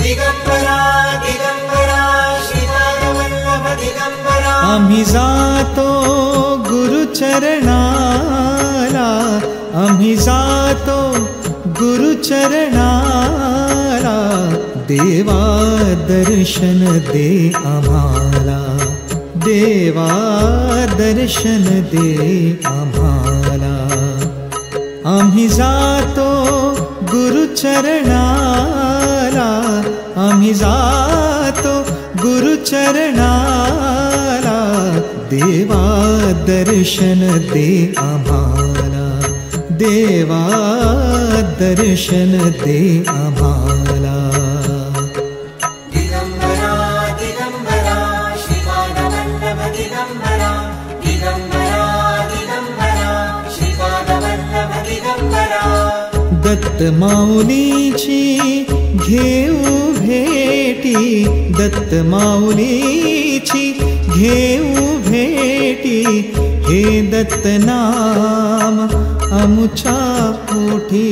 दिगंबरा दिगंबरा श्रीपादवल्लभ दिगंबरा आम्ही जातो गुरुचरणाला आम्ही जातो गुरुचरणाला देवा दर्शन दे आम्हाला देवा दर्शन दे आम्हाला आम्ही जातो गुरुचरणाला आम्ही जातो गुरुचरणाला देवा दर्शन दे आम्हाला देवा दर्शन दे आम्हाला दिगंबरा दिगंबरा श्रीपादवल्लभ दिगंबरा दिगंबरा दिगंबरा श्रीपादवल्लभ दिगंबरा दत्त माऊलीची घेऊ भेटी दत्त माऊलीची घेऊ भेटी हे दत्त नाम अमुच्या ओठी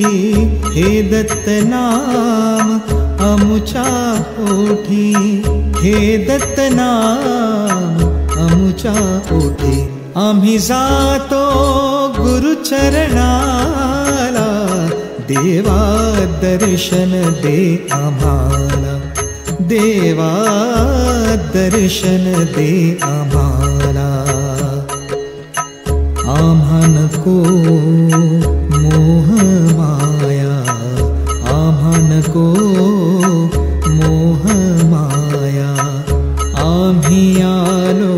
हे दत्त नाम अमुच्या ओठी हे दत्त नाम अमुच्या ओठी आम्ही जातो गुरुचरणाला देवा दर्शन दे आम्हाला देवा दर्शन दे आम्हाला आम्हा नको मोह माया आम्हा नको मोह माया आम्ही आलो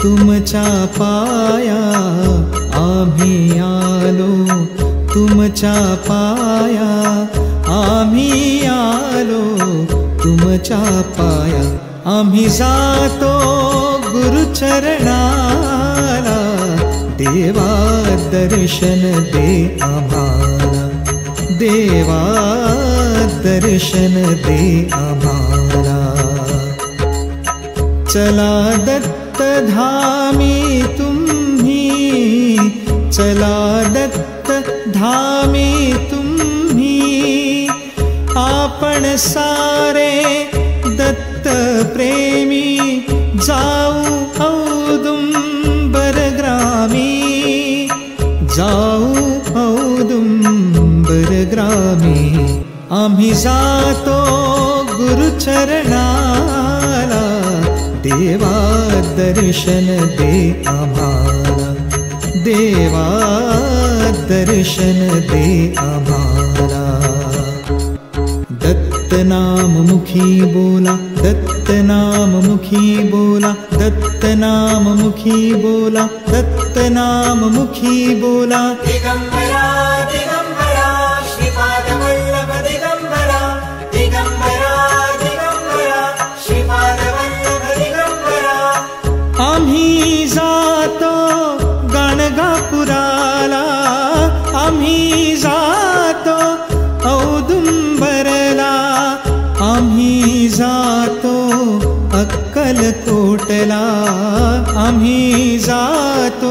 तुमच्या पाया आम्ही आलो तुमच्या पाया आम्ही आलो तुमच्या पाया आम्ही जातो गुरुचरणाला देवा दर्शन दे आम्हाला देवा दर्शन दे आम्हाला चला दत्त धामी तुम्ही चला दत्त धामी तुम्ही आपण सारे दत्त प्रेमी जाऊ औदुंबर ग्रामी जाऊ औदुंबर ग्रामी आम्ही जातो गुरुचरणाला देवा दर्शन दे आम्हाला देवा दर्शन दे आम्हाला दत्त नाम मुखी बोला दत्त नाम मुखी बोला दत्त नाम मुखी बोला दत्त नाम मुखी बोला दिगंबरा दिगंबरा श्रीपादवल्लभ दिगंबरा दिगंबरा दिगंबरा श्रीपादवल्लभ दिगंबरा आम्ही जातो गाणगापुराला आम्ही जातो औदुंबरला आम्ही जातो अक्कलकोटला आम्ही जातो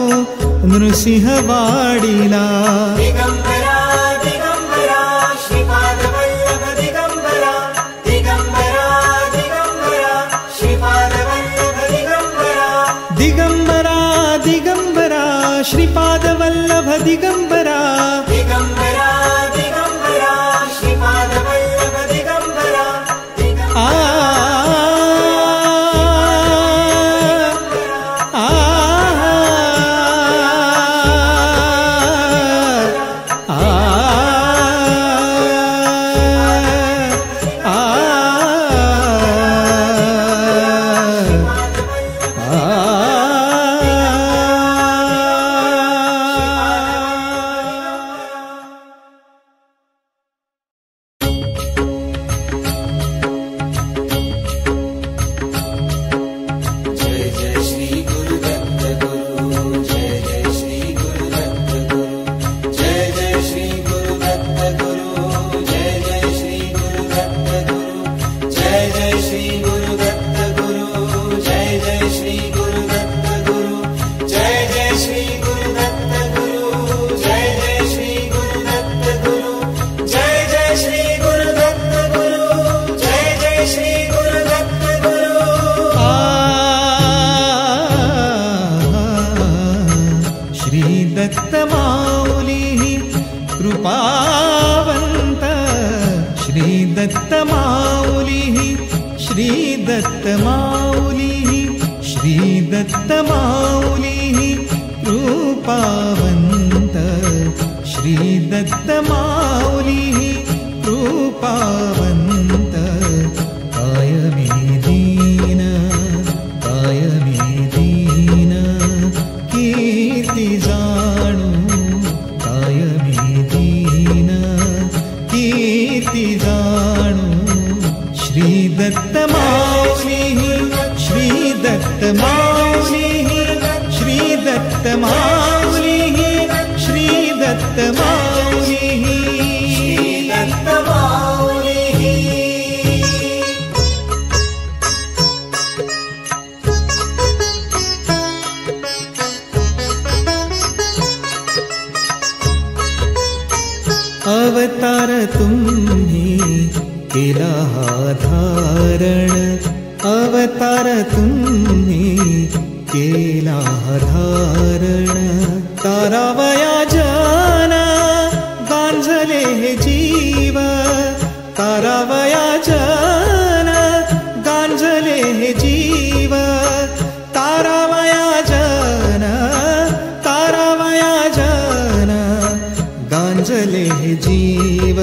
नृसिंहवाडीला दिगंबरा दिगंबरा श्रीपादवल्लभ दिगंबरा दिगंबरा दिगंबरा श्रीपादवल्लभ दिगंबरा दिगंबरा दिगंबरा श्रीपादवल्लभ दिगंबरा दिगंबरा दिगंबरा श्रीपादवल्लभ दिगंबरा आ आ श्रीदत्तमाऊलिः श्रीदत्तमाऊलिः श्रीदत्तमाऊलिः कृपावन्त श्रीदत्तमाऊलिः कृपावन्त कायमेदीन कायमेदीन कीर्ति जाणु कायमेदीन कीर्ति जाणु श्रीदत्तमाऊलिः श्रीदत्तमाऊलिः श्रीदत्तमाऊलिः श्रीदत्तमाऊलिः अवतार तुम्ही केला हा धारण अवतार तुम्ही केला हा धारण तारावया जन गांजले हे जीव तारावया जन गांजले हे जीव तारावया जन गांजले हे जीव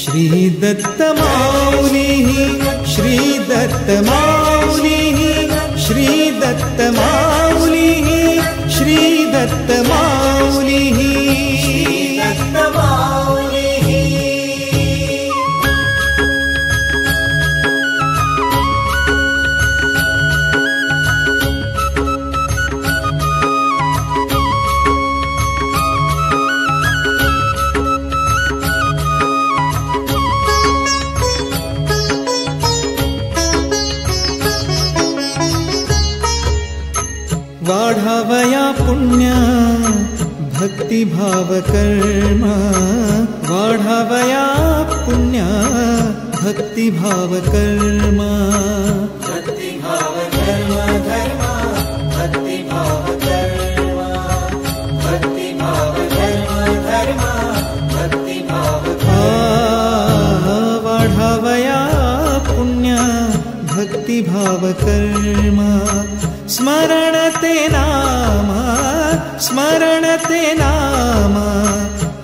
श्रीदत्तमाऊलिः श्रीदत्तमाऊलिः श्रीदत्तमाऊलिः श्रीदत्तमाऊलिः वाढावया पुण्य भक्तिभाव कर्म वाढावया पुण्य भक्तिभाव कर्म भक्तिभाव कर्म धर्म भक्तिभाव कर्म भक्तिभाव कर्म धर्म भक्तिभाव वाढावया पुण्य भक्तिभाव कर्म स्मरणते नाम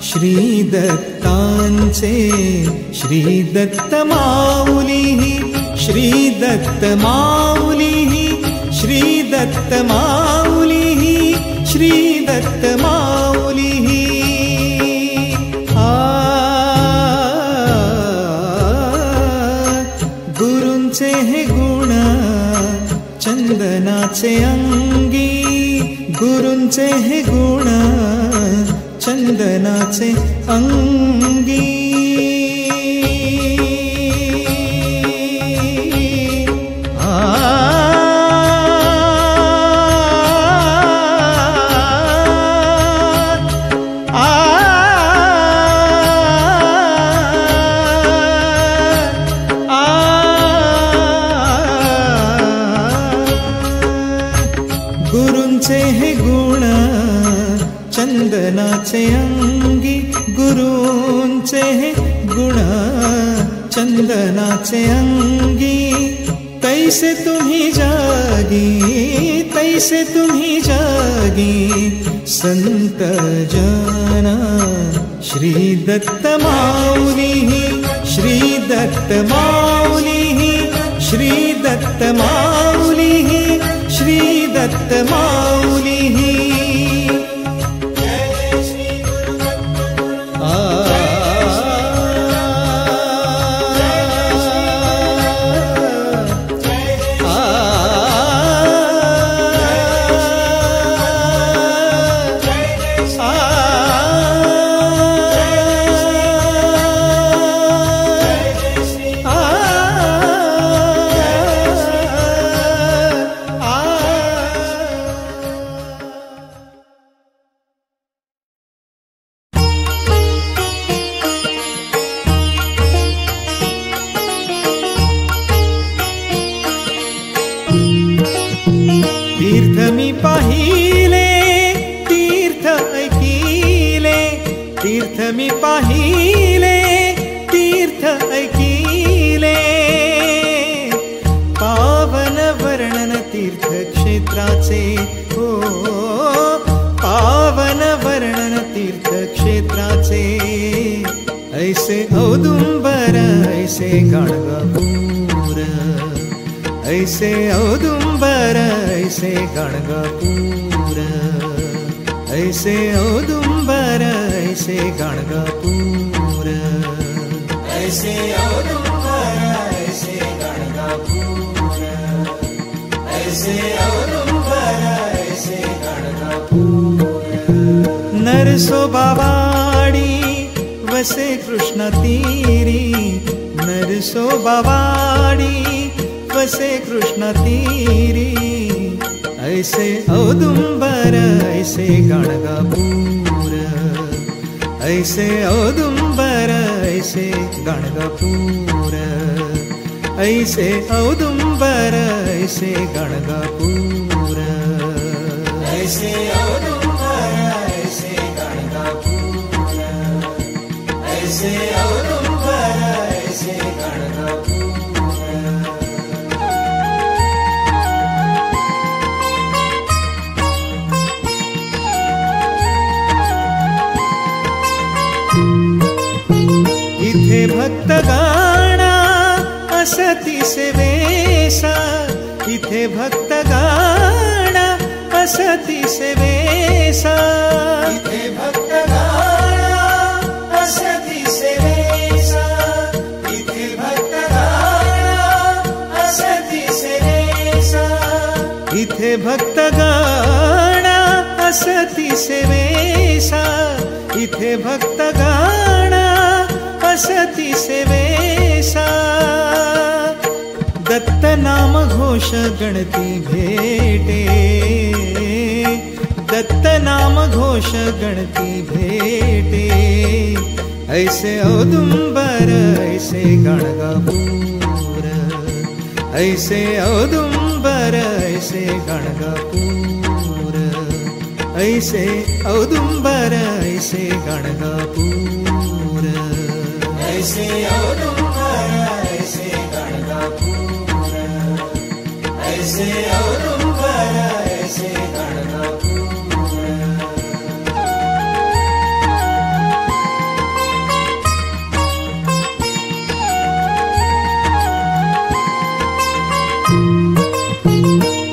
श्रीदत्तांचे श्रीदत्तमाऊलिः श्रीदत्तमाऊलिः श्रीदत्तमाऊलिः श्रीदत्तमाऊलिः गुरूंचे हे गुण चंदनाचे अंगी गुरूंचे हे गुण चंदनाचे अंगी गुरूंचे हे गुण चंदनाचे अंगी गुरूंचे हे गुण चंदनाचे अंगी तैसे तुम्ही जागी संत जन श्रीदत्तमाऊलिः श्रीदत्तमाऊलिः श्रीदत्तमाऊलिः श्रीदत्तमाऊलिः तीर्थमी पाहिले तीर्थ ऐकिले तीर्थमी पाहिले तीर्थ ऐकिले ऐसे औदुंबर ऐसे गाणगापूर, ऐसे औदुंबर ऐसे गाणगापूर, ऐसे औदुंबर ऐसे गाणगापूर, ऐसे औदुंबर ऐसे गाणगापूर, ऐसे औदुंबर ऐसे गाणगापूर. नरसोबावाडी वसे कृष्ण तीरी, नरसोबावाडी वसे कृष्ण तीरी, ऐसे औदुंबर ऐसे गाणगापूर, ऐसे औदुंबर ऐसे गाणगापूर, ऐसे औदुंबर ऐसे गाणगापूर, ऐसे औदुंबर ऐसे गाणगापूर, ऐसे औदुंबर ऐसे गाणगापूर. इथे भक्तगाणा असती सेवेसा, इथे भक्तगाणा असती सेवेसा, इथे भक्तगाणा असती सेवेसा, इथे भक्तगाणा असती सेवेसा, इथे भक्तगाणा असती सेवेसा, इथे भक्तगाणा असती सेवेसा. दत्त नाम घोष गणती भेटे, दत्त नाम घोष गणती भेटे, ऐसे औदुंबर ऐसे गाणगापूर, ऐसे औदुंबर ऐसे गाणगापूर, ऐसे औदुंबर ऐसे गाणगापूर, ऐसे औदुंबर ऐसे गाणगापूर, ऐसे औदुंबर ऐसे गाणगापूर.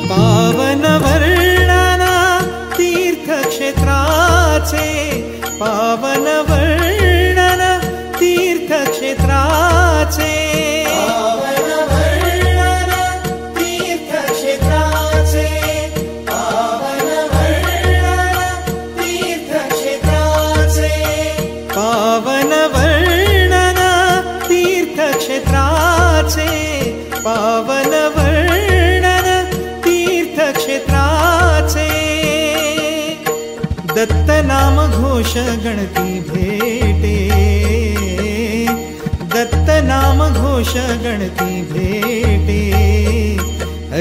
पावन वर्णना तीर्थक्षेत्राचे, पावन वर्णना तीर्थक्षेत्राचे, पावन वर्णना तीर्थक्षेत्राचे, पावन वर्णना तीर्थक्षेत्राचे, पावन वर्णना तीर्थक्षेत्राचे, पावन वर्णना तीर्थक्षेत्राचे. दत्त नाम घोष गणती भेटे, दत्त नाम घोष गणती भेटे,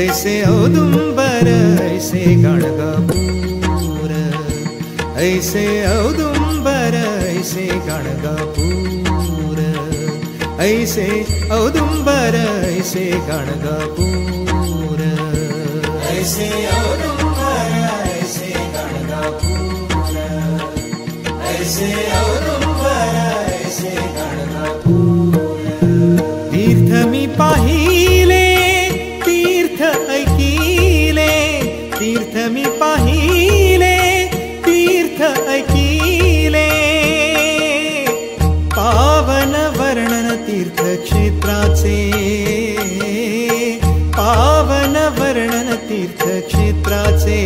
ऐसे औदुंबर ऐसे गाणगापूर, ऐसे औदुंबर ऐसे गाणगापूर, ऐसे औदुंबर ऐसे गाणगापूर, ऐसे औदुंबर ऐसे गाणगापूर, ऐसे औदुंबर ऐसे गाणगापूर. तीर्थ मी पाहिले तीर्थ ऐकिले, तीर्थ मी पाहिले तीर्थ ऐकिले, पावन वर्णन तीर्थक्षेत्राचे, पावन वर्णन तीर्थक्षेत्राचे,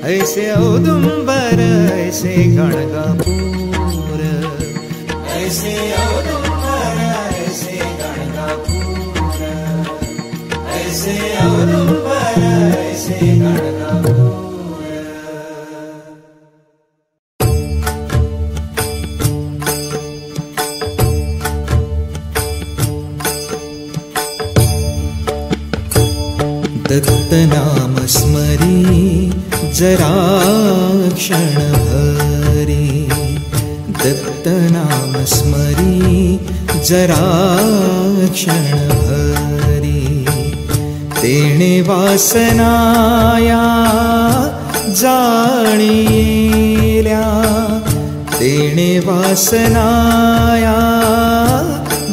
ऐसे औदुंबर ऐसे गाणगापूर, ऐसे औदुंबर ऐसे गाणगापूर, ऐसे औदुंबर ऐसे गाणगापूर. दत्त नाम स्मरी जरा क्षणभरी, दत्त नाम स्मरी जरा क्षणभरी, तेणे वासनाया जाणिल्या, तेणे वासनाया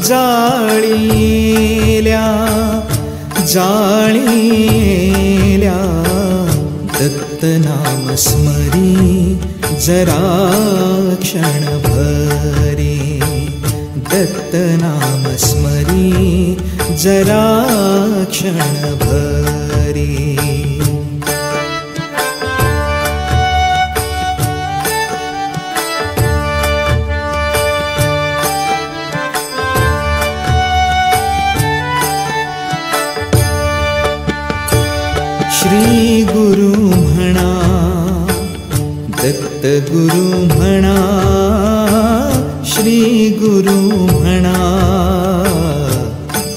जाळील्या जाळील्या दत्त नाम स्मरी जरा क्षणभरी दत्त नाम स्मरी जरा क्षणभरी श्री गुरु म्हणा दत्त गुरु म्हणा श्री गुरु म्हणा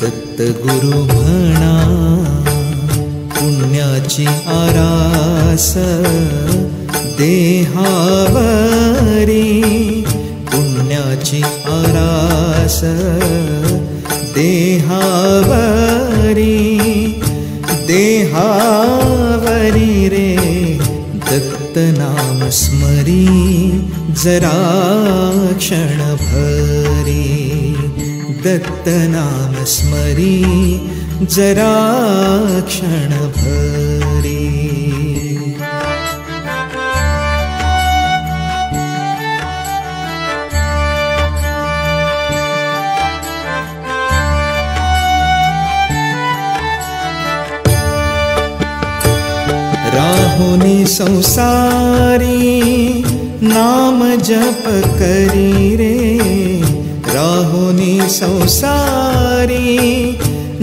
दत्त गुरु म्हणा पुण्याची आरास देहावरी पुण्याची आरास देहावरी देहावरी रे दत्त नाम स्मरी जरा क्षणभरी दत्त नाम स्मरी जरा क्षणभरी राहुनी संसारी नाम जप करी रे राहुनी संसारी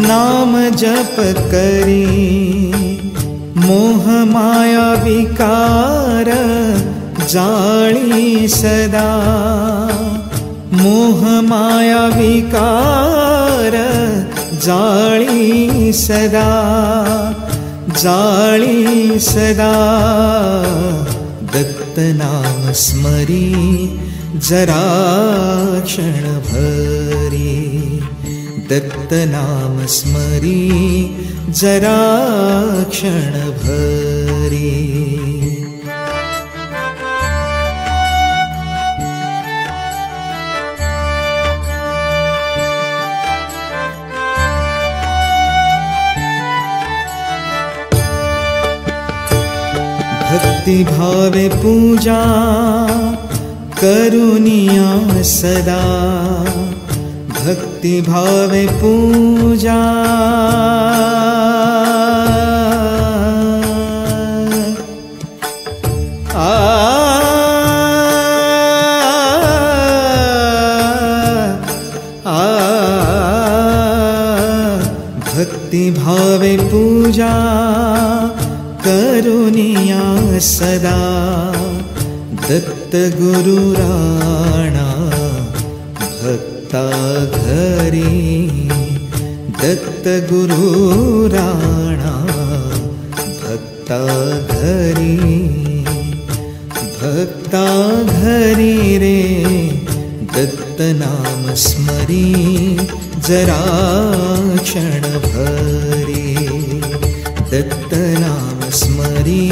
नाम जप करी मोह माया विकार जाळी सदा मोह माया विकार जाळी सदा जाळी सदा दत्त नाम स्मरी जरा क्षणभरी दत्त नाम स्मरी जरा क्षणभरी भक्ति भावे पूजा करुनिया सदा भक्ति भावे पूजा भक्ति भावे पूजा करुनिया सदा दत्त गुरु राणा भक्ता घरी दत्त गुरु राणा भक्ता घरी रे दत्त नाम स्मरी जरा क्षणभरी दत्त नाम स्मरी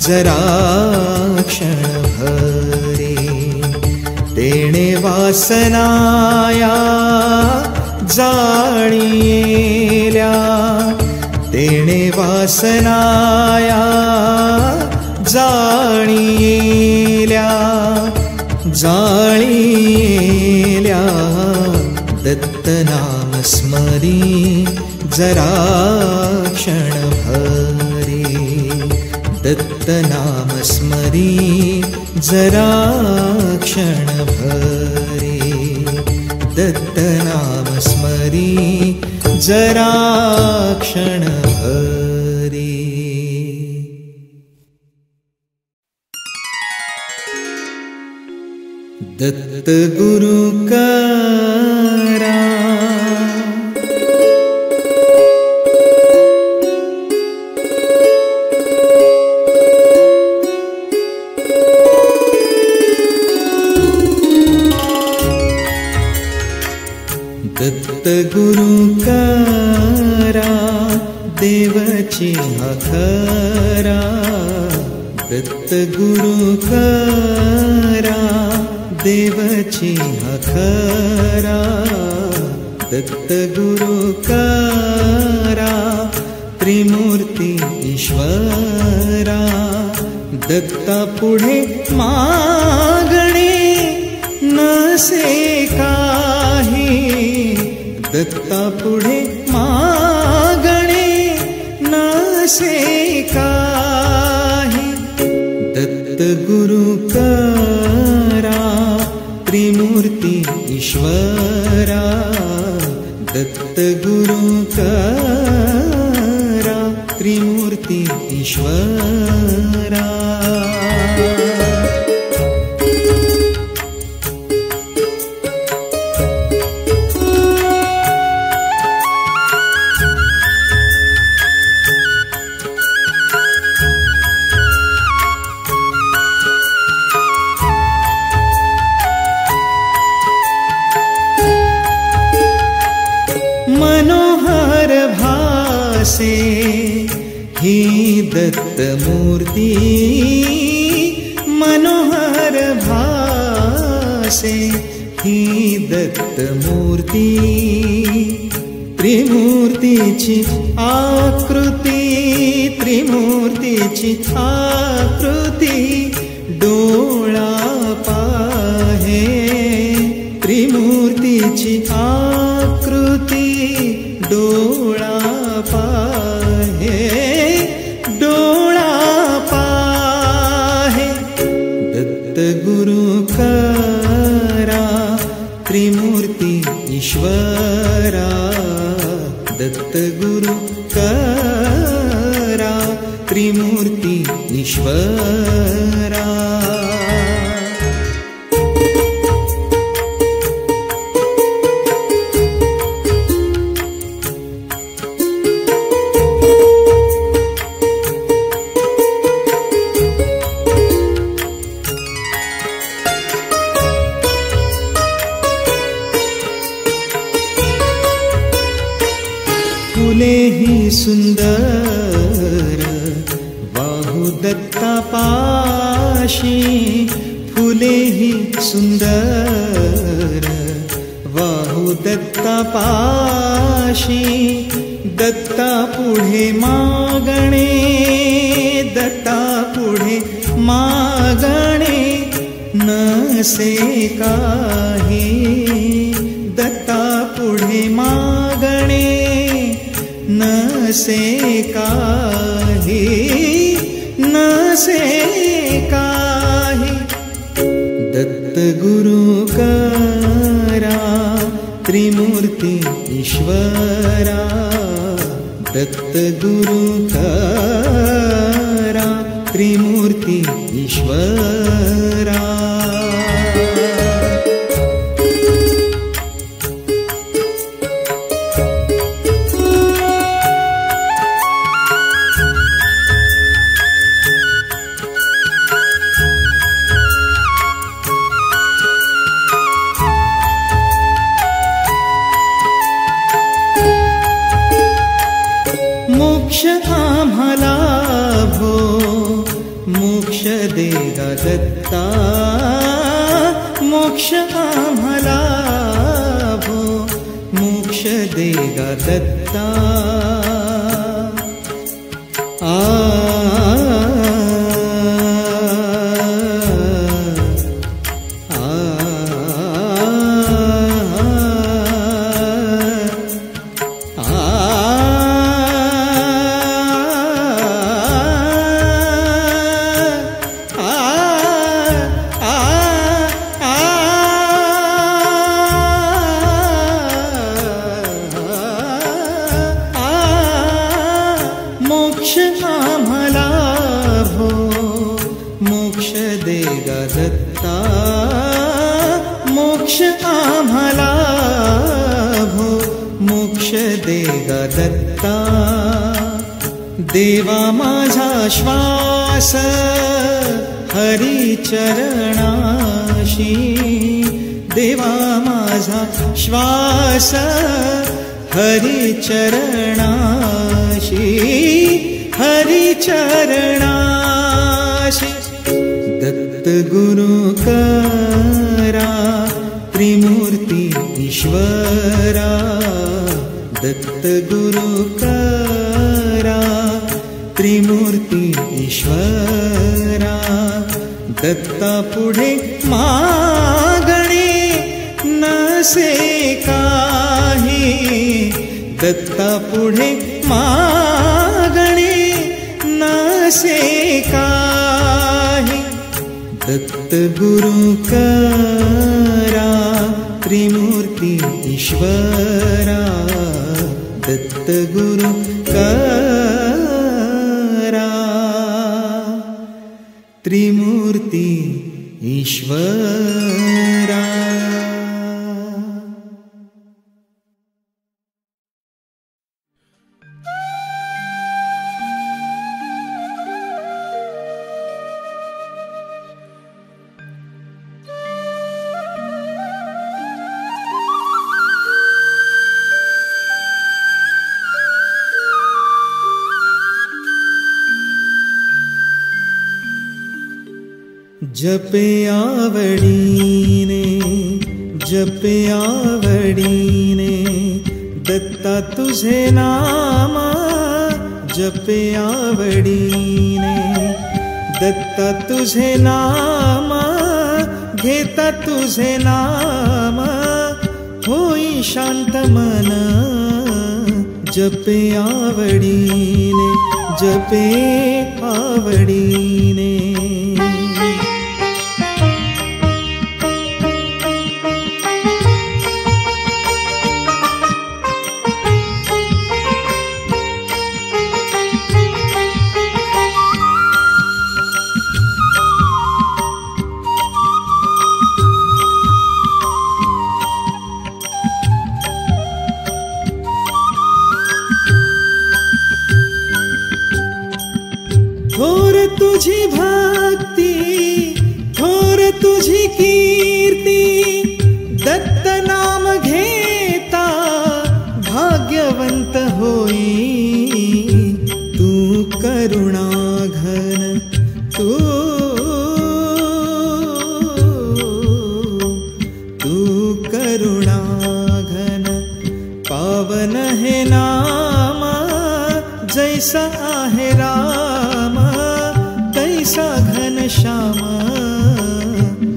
जरा क्षणभरी तेणे वासनाया जाळील्या तेणे वासनाया जाळील्या जाळील्या दत्त नाम स्मरी जरा क्षणभरी दत्त नाम स्मरी जरा क्षणभरी दत्त नाम स्मरी जरा क्षणभरी दत्त गुरु करा दत्त गुरु करा देवाची हाकरा दत्त गुरु करा देवची हा खरा दत्त गुरु करा त्रिमूर्ती ईश्वरा दत्ता पुढे मागणे नसे काही दत्ता पुढे मागणे नसे काही दत्त गुरु करा त्रिमूर्ती ईश्वरा दत्त गुरु करा त्रिमूर्ती ईश्वरा मनोहर भासे ही दत्त मूर्ति मनोहर भासे ही दत्त मूर्ति त्रिमूर्तीची आकृती त्रिमूर्तीची आकृती डोळा पाहे त्रिमूर्तीची आकृती डोळा पाहे डोळा पाहे दत्त गुरु करा त्रिमूर्ती ईश्वरा दत्त गुरु करा त्रिमूर्ती ईश्वरा फुले ही सुंदर वाहू दत्ता पाशी फुले ही सुंदर वाहू दत्ता पाशी दत्ता पुढे मागणे दत्ता पुढे मागणे नसे काही दत्ता पुढे मागणे नसे काही नसे काही दत्त गुरु करा त्रिमूर्ती ईश्वरा दत्त गुरु करा त्रिमूर्ती ईश्वरा मोक्ष आम्हाला भो मोक्ष देगा दत्ता मोक्ष आम्हाला भो मोक्ष देगा दत्ता मोक्ष आम्हाला भो मोक्ष देगा दत्ता मोक्ष आम्हाला भो मोक्ष देगा दत्ता देवा माझा श्वास हरी चरणाशी देवा माझा श्वास हरी चरणाशी हरी चरणाशी दत्त गुरु का सारा त्रिमूर्ती ईश्वरा दत्त गुरु करा त्रिमूर्ती ईश्वरा दत्ता पुढे मागणे नसे काही दत्ता पुढे मागणे नसे काही दत्त गुरु करा त्रिमूर्ती ईश्वरा दत्त गुरु करा त्रिमूर्ती ईश्वरा। जपे आवडीने दत्ता तुझे नाम जपे आवडीने दत्ता तुझे नाम घेता तुझे नाम होई शांत मन जपे आवडीने जपे आवडीने। थोर तुझी भक्ती थोर तुझी कीर्ती दत्त नाम घेता भाग्यवंत होई तू करुणा घन तू करुणा घन पावन है नाम जैसा आहे राम तैसा घन श्याम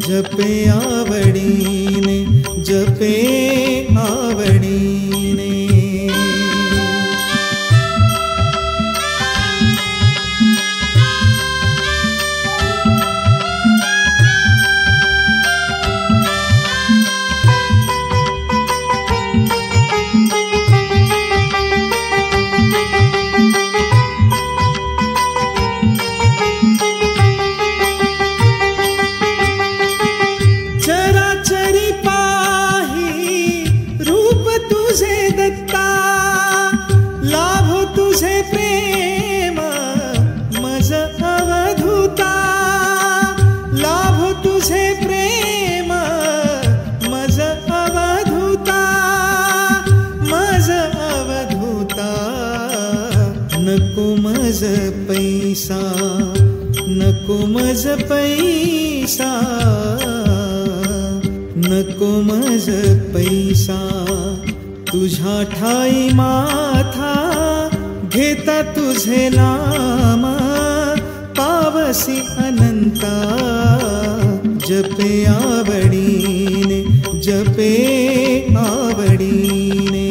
जपे आवडीने जपे आवडीने। पैसा नको मज पैसा नको मज पैसा तुझ्या ठाई माथा घेता तुझे नाम पावसी अनंता जपे आवडीने जपे आवडीने।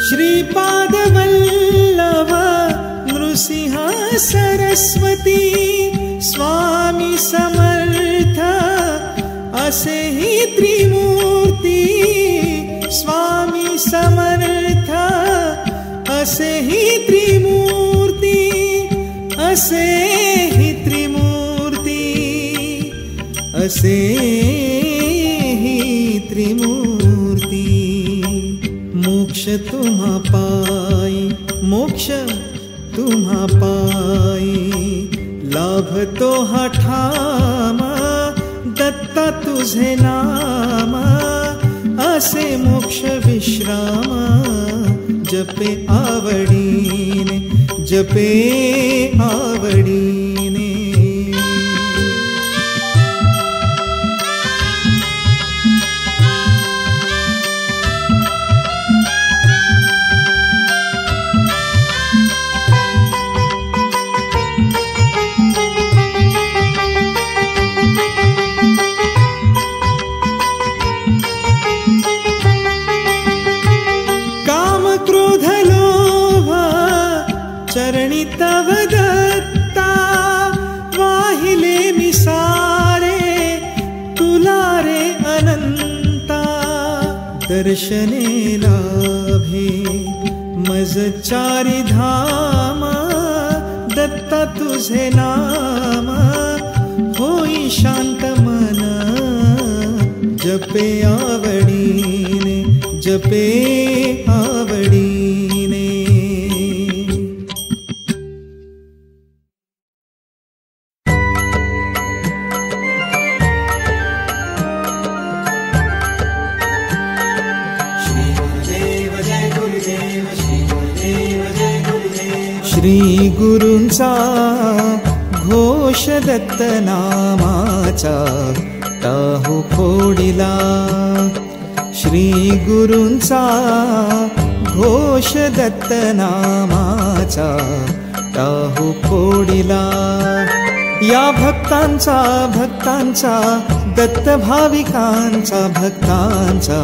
श्रीपाद वल्लभ नृसिंह सरस्वती स्वामी समर्थ असे ही त्रिमूर्ती स्वामी समर्थ असे ही त्रिमूर्ती असे ही त्रिमूर्ती असे ही त्रिमूर्ती। तुम्हा पायी, मोक्ष तुम्हा पायी, लाभतो हा ठाम, दत्ता तुझे नाम, असे मोक्ष विश्राम, जपे आवडीने, जपे आवडीने. चरणी तव दत्ता, वाहिले मी सारे तुला रे अनंता. दर्शने लाभे मज चारी धाम, दत्ता तुझे नाम, होई शांत मन, जपे आवडीने, जपे आवडीने. श्री गुरूंचा घोष दत्त नामाचा, टाहू फोडिला. श्री गुरूंचा घोष दत्त नामाचा, टाहू फोडिला. या भक्तांचा भक्तांचा, दत्त भाविकांचा भक्तांचा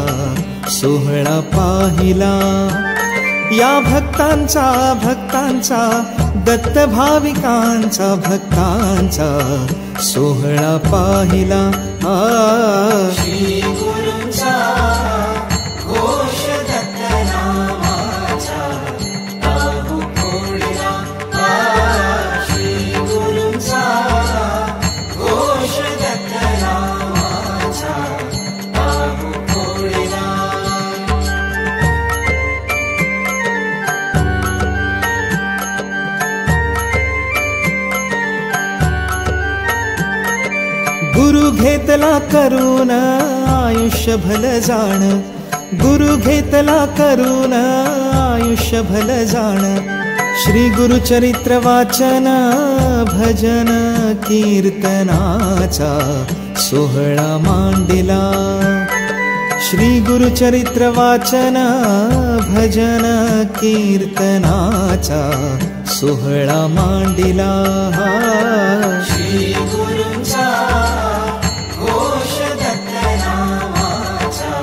सोहळा पाहिला. या भक्तांचा भक्तांचा, दत्त भाविकांचा भक्तांचा सोहळा पाहिला. श्री गुरूंचा घोष दत्त नामाचा, टाहू फोडिला. श्री गुरूंचा घोष दत्त नामाचा, टाहू फोडिला. गुरु घेतला करून आयुष्य भल जाण, गुरु घेतला करून आयुष्य भल जाण. श्री गुरुचरित्र वाचन भजन कीर्तनाचा सोहळा मांडिला. श्री गुरुचरित्र वाचन भजन कीर्तनाचा सोहळा मांडिला. श्री गुरूंचा घोष दत्त नामाचा,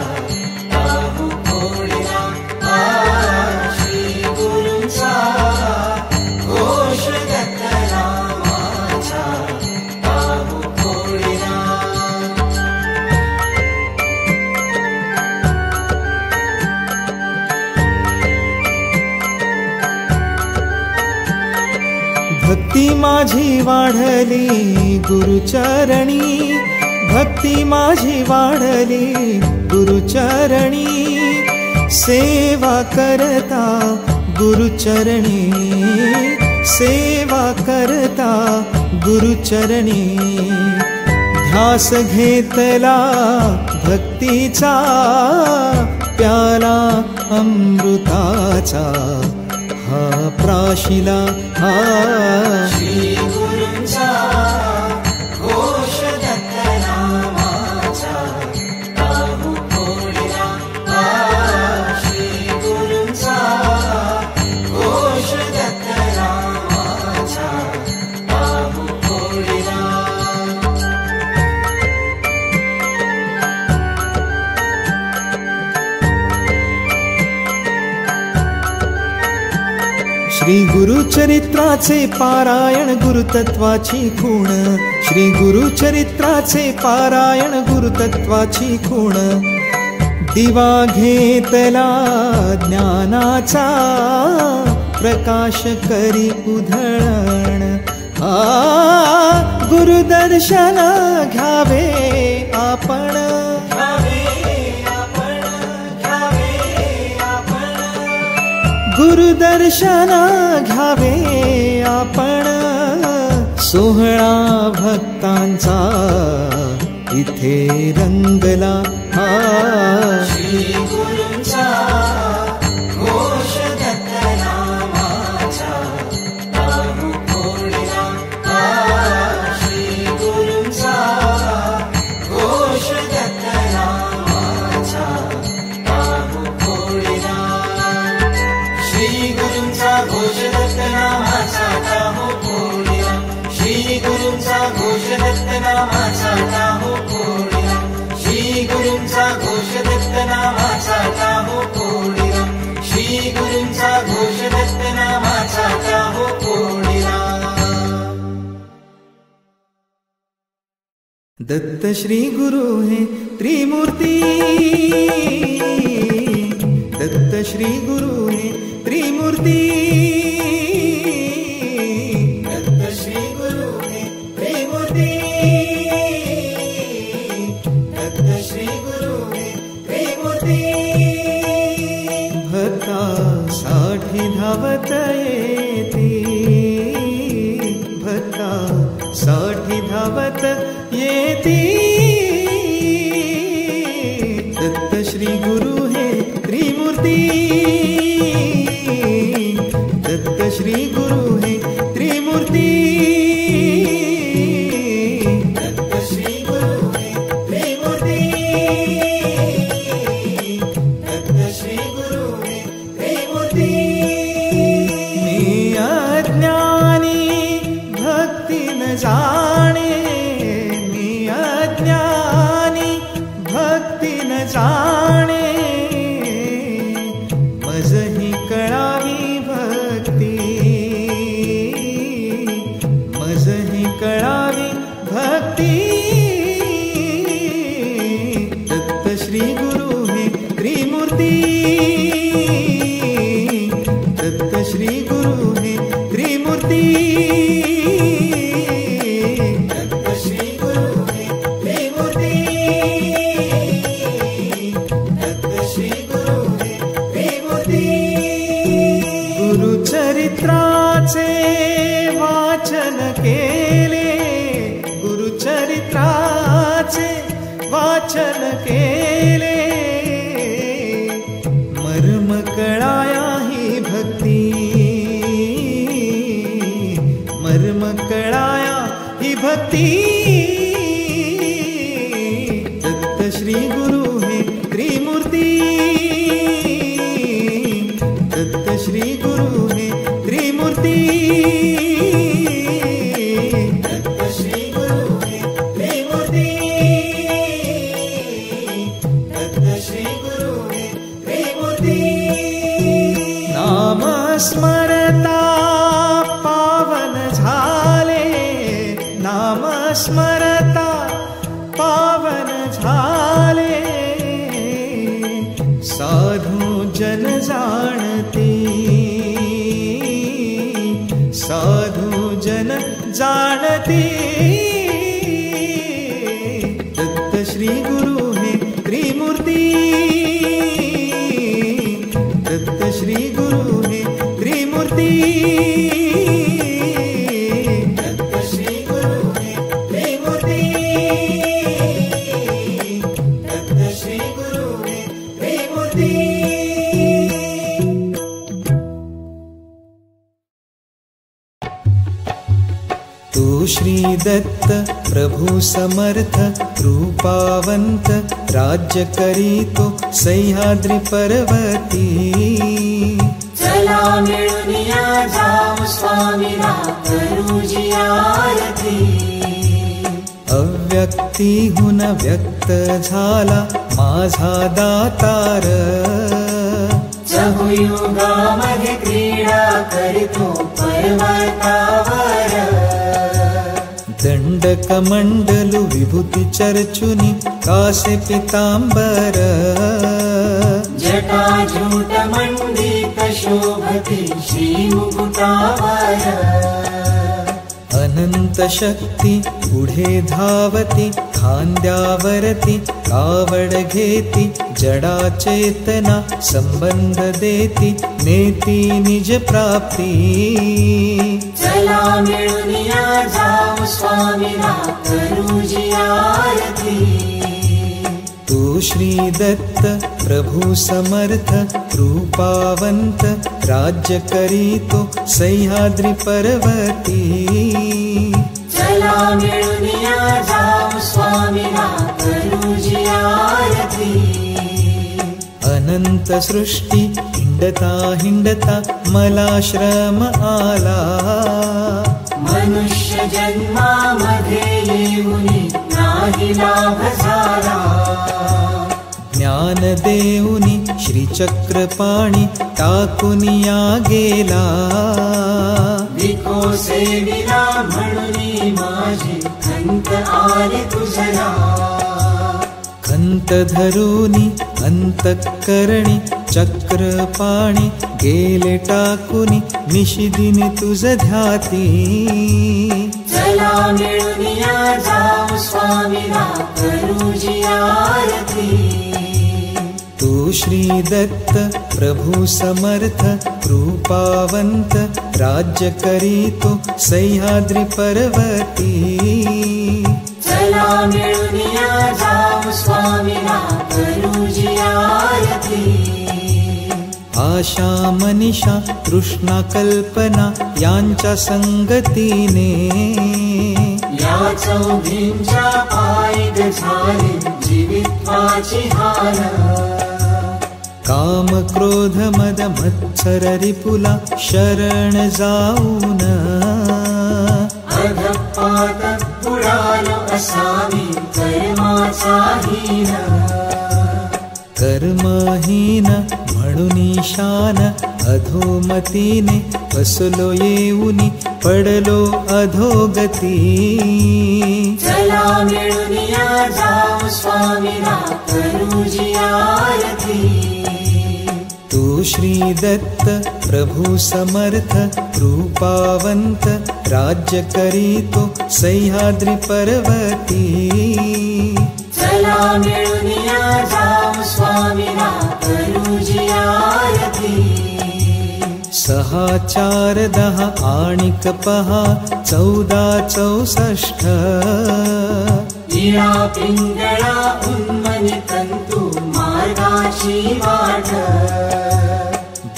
टाहू फोडिला. श्री गुरूंचा घोष दत्त नामाचा, टाहू फोडिला. भक्ती माझी वाढली गुरुचरणी, भक्ती माझी वाढली गुरुचरणी. सेवा करता गुरुचरणी, सेवा करता गुरुचरणी. ध्यास घेतला भक्तीचा, प्याला अमृताचा हा प्राशिला. श्री गुरूंचा घोष दत्त नामाचा, टाहू फोडिला. श्री गुरूंचा घोष दत्त नामाचा, टाहू फोडिला. श्री गुरुचरित्राचे पारायण गुरुतत्वाची खूण, श्री गुरुचरित्राचे पारायण गुरुतत्वाची खूण. दिवा घेतला ज्ञानाचा, प्रकाश करी उधळण. गुरुदर्शन घ्यावे आपण, गुरुदर्शन घ्यावे आपण, सोहळा भक्तांचा इथे रंगला. श्री गुरूंचा घोष दत्तनामाचा टाहू फोडला. श्री गुरूंचा घोष दत्तनामाचा टाहू फोडला. श्री गुरूंचा घोष दत्तनामाचा टाहू फोडला. श्री गुरूंचा घोष दत्तनामाचा टाहू फोडला. श्री गुरूंचा घोष दत्तनामाचा टाहू फोडला. श्री गुरूंचा घोष दत्तनामाचा टाहू फोडला. दत्त श्री गुरु हे त्रिमूर्ती, दत्त श्री गुरु हे त्रिमूर्ती, दत्त श्री गुरु हे त्रिमूर्ती, दत्त श्री गुरु हे त्रिमूर्ती. भक्तासाठी धावत येती, भक्तासाठी धावत येती. दत्त श्री गुरु हे त्रिमूर्ती, दत्त श्री गुरु हे त्रिमूर्ती, दत्त श्री गुरु हे त्रिमूर्ती, दत्त श्री गुरु हे त्रिमूर्ती. मी अज्ञानी भक्ती न जाणे, मी अज्ञानी भक्ती न जाणे. मजही कळावी भक्ती, मजही कळावी भक्ती. दत्त श्री गुरु हे त्रिमूर्ती, दत्त श्री गुरु हे त्रिमूर्ती, दत्त श्री गुरु हे त्रिमूर्ती, दत्त श्री गुरु हे त्रिमूर्ती. गुरुचरित्राचे वाचन केले, गुरुचरित्राचे वाचन केले. मर्म कळाया ही भक्ती, मर्म कळाया ही भक्ती. दत्त श्री गुरु हे त्रिमूर्ती, दत्त श्री गुरु हे त्रिमूर्ती, दत्त श्री गुरु हे त्रिमूर्ती, दत्त श्री गुरु हे त्रिमूर्ती. नाम स्मरता पावन झाले, नाम स्मरता पावन झाले. साधू जन जाणती, साधू जन जाणती. दत्त श्री गुरु हे त्रिमूर्ती, दत्त श्री गुरु हे त्रिमूर्ती, दत्त श्री गुरु हे त्रिमूर्ती, दत्त श्री गुरु हे त्रिमूर्ती. तू श्री दत्त प्रभु समर्थ कृपावंत, राज्य करीतो सह्याद्री पर्वती. चला मिळूनिया जाऊ स्वामीला करूजी आरती. अव्यक्तीहून व्यक्त झाला माझा दातार, चहुयुगामध्ये क्रीडा करीतो पर्वतावर. दंडकमंडलु विभूती चर्चुनी कासे पितांबर, जटाजूट मंडित शोभती श्रीमुकुटावर. अनंत शक्ती पुढे धावती, खांद्यावरती कावड घेती, जडा चेतना संबंध देती, नेती निज प्राप्ती। चला मिळूनिया जाऊ स्वामीना करूजी आरती। तू श्री दत्त प्रभु समर्थ कृपावंत, राज्य करीतो सह्याद्री पर्वती। चला मिळूनिया जाऊ स्वामीना करूजी आरती। अनंत सृष्टी हिंडता हिंडता मला श्रम आला, मनुष्य जन्मामध्ये येऊनी नाही लाभ झाला। ज्ञान देऊनी श्रीचक्रपाणी टाकुनिया गेला, विको सेविला म्हणूनी माझी खंत आली तुझला। खंत धरुनी अंतःकरणी चक्रपाणी गेले टाकुनी, निशिदिनी तुझ ध्याती। चला मिळूनिया जाऊ स्वामीना करूजी आरती। तू श्री दत्त प्रभु समर्थ कृपावंत, राज्य करीतो सह्याद्री पर्वती। चला मिळूनिया जाऊ स्वामीना करूजी आरती। आशा मनीषा तृष्णा कल्पना यांच्या संगतीने, या चौघींच्या पायी झाली जीवित्वाची हाल। काम क्रोध मद मत्सर रिपुला शरण जाऊन, अधपात बुडालो असावी कर्माचा हीन। कर्महीन म्हणून शान अधोमतीने, फसलो येऊनी पडलो अधोगती। चला मिळूनिया जाऊ स्वामीना करूजी आरती। तू श्री दत्त प्रभु समर्थ कृपावंत, राज्य करीतो सह्याद्री पर्वती। चला मिळूनिया जाऊ स्वामीना करूजी आरती। 6 4 10 आणिक पहा 14 64। इळा पिंगळा उन्मनी तंतु मार्गाची वाट।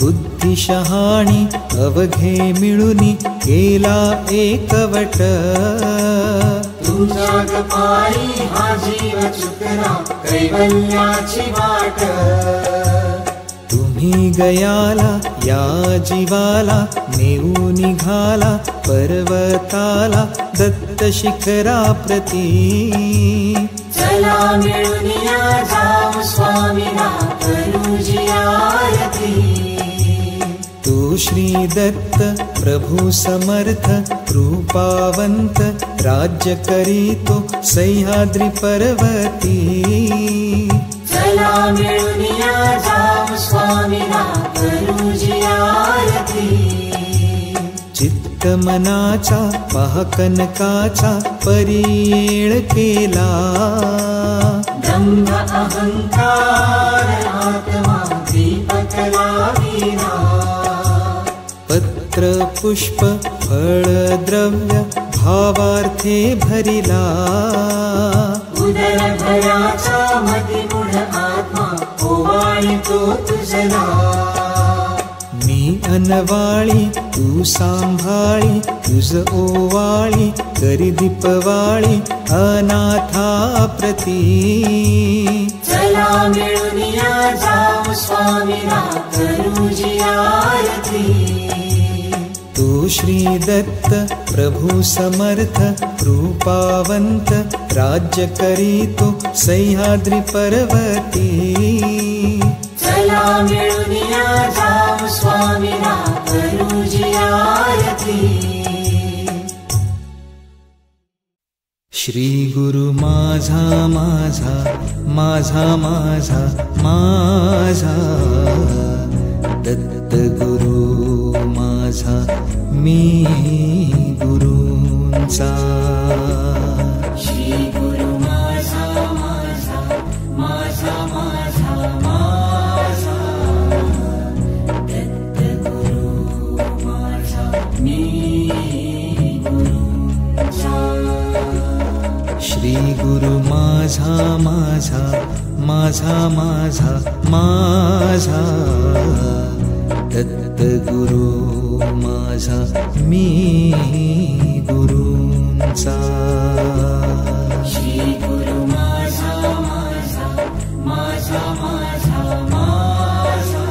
बुद्धी शहाणी अवघे मिळूनी केला एकवट। तुझ्या गपाई हा जीव चुकला कैवल्याची वाट। तुम्ही गयाला या जीवाला नेऊ निघाला पर्वताला दत्त शिखरा प्रती। चला मिळूनिया जाऊ स्वामीना करूजी आरती। तू श्री दत्त प्रभु समर्थ कृपावंत, राज्य करीतो सह्याद्री पर्वती। चला मिळूनिया जाऊ स्वामीना करूजी आरती। चित्त मनाचा पहाकनकाचा परियेळ केला। दंभ अहंकार आत्मा दीपक लाविला। पत्र पुष्प फळ द्रव्य भावार्थे भरिला। उदर भराचा मतिमूढ आत्मा ओवाळितो तुझला। मी अनवाळी तू सांभाळी तुझ ओवाळी करी दीपवाळी अनाथा प्रती। चला मिळूनिया जाऊ स्वामीना करूजी आरती। तू श्री दत्त प्रभु समर्थ कृपावंत, राज्य करीतो सह्याद्री पर्वती। चला मिळूनिया जाऊ स्वामीना करूजी आरती। श्री गुरु माझा माझा माझा माझा माझा, दत्त गुरु माझा मी गुरूंचा। गुरूंचा श्री गुरु माझा माझा माझा माझा माझा दत्त गुरु माझा मी गुरूंचा श्री गुरु माझा माझा माझा माझा माझा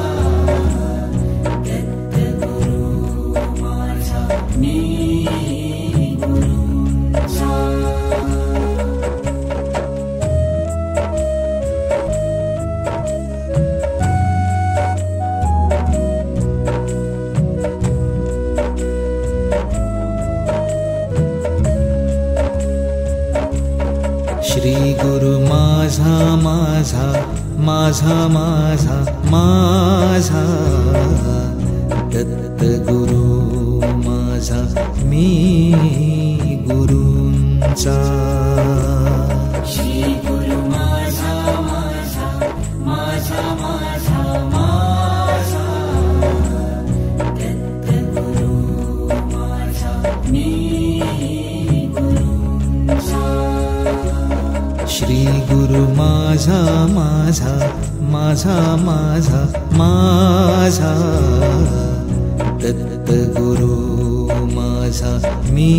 दत्त गुरु माझा मी गुरूंचा श्री गुरु माझा माझा माझा माझा माझा दत्त गुरु माझा मी गुरूंचा श्री गुरु माझा माझा माझा माझा माझा दत्त गुरु माझा मी गुरूंचा श्री गुरु माझा माझा माझा माझा माझा दत्त गुरु माझा मी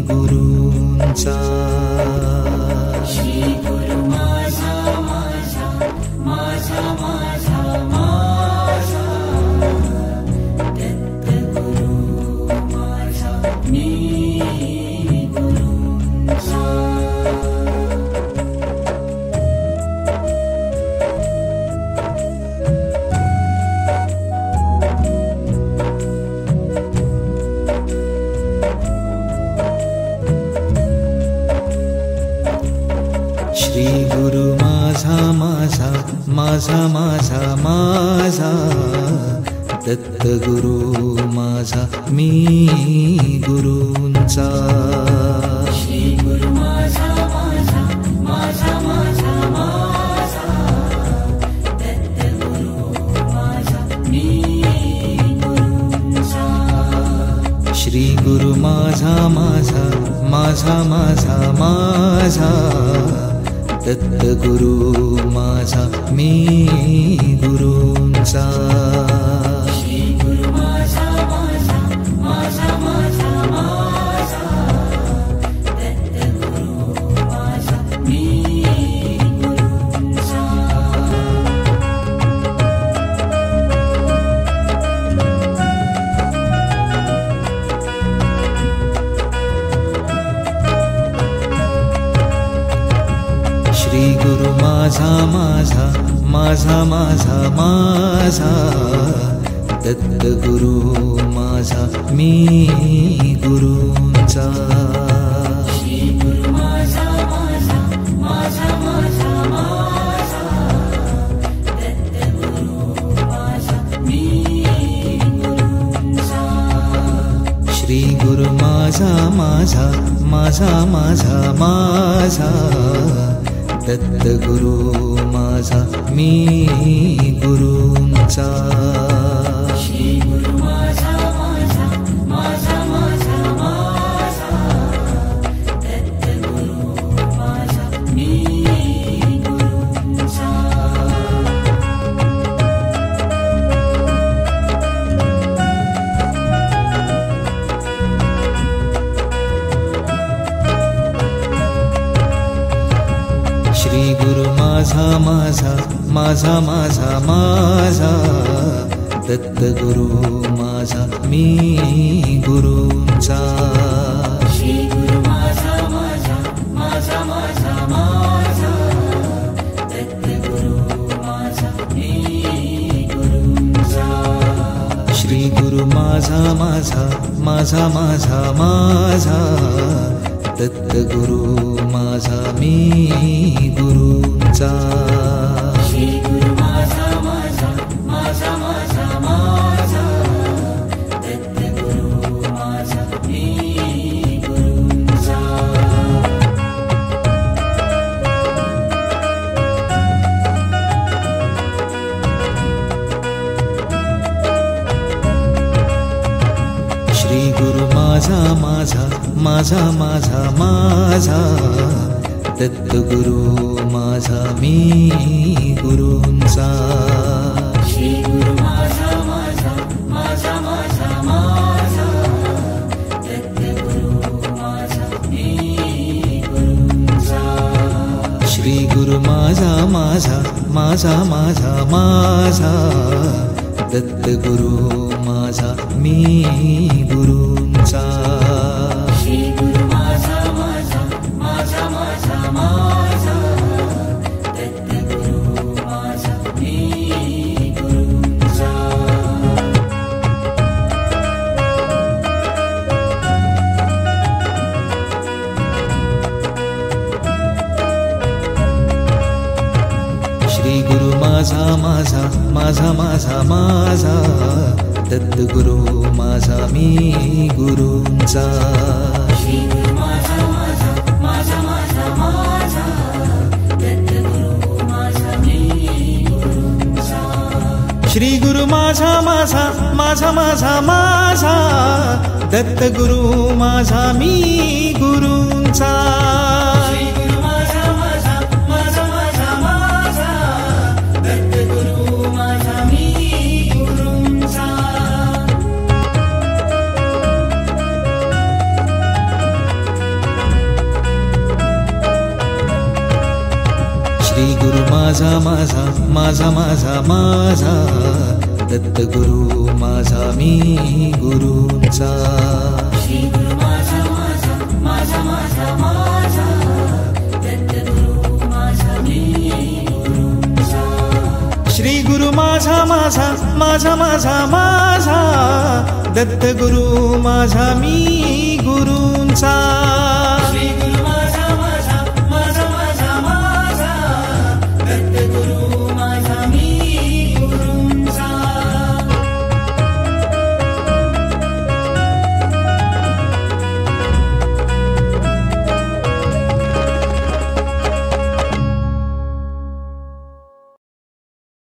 गुरूंचा श्री गुरु माझा माझा माझा माझा माझा दत्त गुरु माझा मी गुरूंचा श्री गुरु माझा माझा माझा माझा माझा दत्त गुरु माझा मी गुरूंचा श्री गुरु माझा माझा माझा माझा माझा दत्त गुरु माझा मी गुरूंचा श्री गुरु माझा माझा माझा माझा माझा दत्त गुरु माझा मी गुरूंचा श्री गुरु माझा माझा माझा माझा माझा दत्त गुरु माझा मी गुरूंचा श्री गुरु माझा माझा माझा माझा माझा दत्त गुरु माझा मी गुरूंचा श्री गुरु माझा माझा माझा माझा माझा दत्त गुरु माझा मी गुरूंचा श्री गुरु माझा माझा माझा माझा माझा दत्त गुरु माझा मी गुरूंचा श्री गुरु माझा माझा माझा माझा माझा दत्त गुरु माझा मी गुरूंचा श्री गुरु माझा माझा माझा माझा माझा दत्त गुरु माझा मी गुरूंचा श्री गुरु माझा माझा माझा माझा माझा दत्त गुरु माझा मी गुरूंचा श्री गुरु माझा माझा माझा माझा माझा दत्त गुरु माझा मी गुरूंचा श्री गुरु माझा माझा माझा माझा माझा दत्त गुरु माझा मी गुरूंचा श्री गुरु माझा माझा माझा माझा माझा दत्त गुरु माझा मी माझा माझा माझा माझा दत्तगुरु माझा मी गुरूंचा श्री गुरु माझा माझा माझा माझा माझा दत्तगुरु माझा मी गुरूंचा श्री गुरु माझा माझा माझा माझा माझा दत्तगुरु माझा मी गुरूंचा श्री गुरु माझा माझा माझा माझा माझा दत्तगुरु माझा मी गुरूंचा श्री गुरु माझा माझा माझा माझा माझा दत्तगुरु माझा मी गुरूंचा श्री गुरु माझा माझा माझा माझा माझा दत्तगुरु माझा मी गुरूंचा श्री गुरु माझा माझा माझा माझा माझा दत्तगुरु माझा मी गुरूंचा श्री गुरु माझा माझा माझा माझा माझा दत्तगुरु माझा मी गुरूंचा श्री गुरु माझा माझा माझा माझा माझा दत्तगुरु माझा मी गुरूंचा श्री गुरु माझा माझा माझा माझा माझा दत्तगुरु माझा मी गुरूंचा श्री गुरु माझा माझा माझा माझा माझा दत्तगुरु माझा मी गुरूंचा श्री गुरु